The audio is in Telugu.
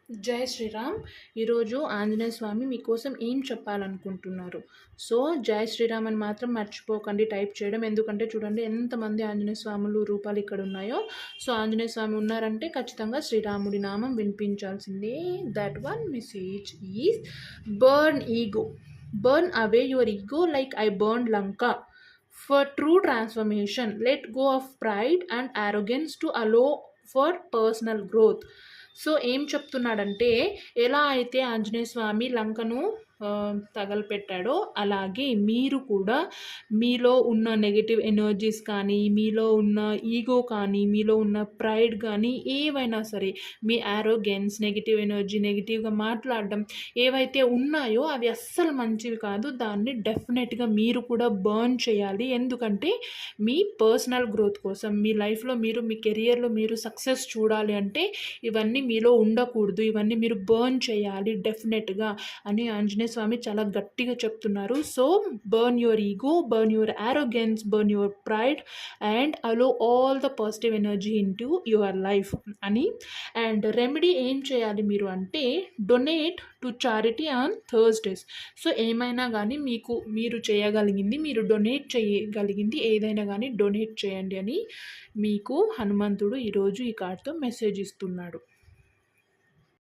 జై శ్రీరామ్. ఈరోజు ఆంజనేయ స్వామి మీకోసం ఏం చెప్పాలనుకుంటున్నారు. సో జై శ్రీరామ్ అని మాత్రం మర్చిపోకండి టైప్ చేయడం. ఎందుకంటే చూడండి ఎంతమంది ఆంజనేయ స్వాములు రూపాలు ఇక్కడ ఉన్నాయో. సో ఆంజనేయ స్వామి ఉన్నారంటే ఖచ్చితంగా శ్రీరాముడి నామం వినిపించాల్సిందే. That one message is burn ego. Burn away your ego like I burn Lanka. For true transformation, let go of pride and arrogance to allow for personal growth. So ఏం చెప్తున్నాడంటే, ఎలా అయితే ఆంజనేయ స్వామి లంకను తగలపెట్టాడో అలాగే మీరు కూడా మీలో ఉన్న నెగటివ్ ఎనర్జీస్ కానీ, మీలో ఉన్న ఈగో కానీ, మీలో ఉన్న ప్రైడ్ కానీ ఏవైనా సరే, మీ యారోగెన్స్, నెగటివ్ ఎనర్జీ, నెగిటివ్గా మాట్లాడడం ఏవైతే ఉన్నాయో అవి అస్సలు మంచివి కాదు. దాన్ని డెఫినెట్గా మీరు కూడా బర్న్ చేయాలి. ఎందుకంటే మీ పర్సనల్ గ్రోత్ కోసం, మీ లైఫ్లో మీరు, మీ కెరియర్లో మీరు సక్సెస్ చూడాలి అంటే ఇవన్నీ మీలో ఉండకూడదు. ఇవన్నీ మీరు బర్న్ చేయాలి డెఫినెట్గా అని ఆంజనేయ స్వామి చాలా గట్టిగా చెప్తున్నారు. So burn your ego, burn your arrogance, burn your pride and allow all the positive energy into your life అని. అండ్ రెమెడీ ఏం చేయాలి మీరు అంటే, donate to charity on Thursdays. So ఏమైనా కానీ మీరు చేయగలిగింది, మీరు డొనేట్ చేయగలిగింది ఏదైనా కానీ డొనేట్ చేయండి అని మీకు హనుమంతుడు ఈరోజు ఈ కార్డ్తో మెసేజ్ ఇస్తున్నాడు.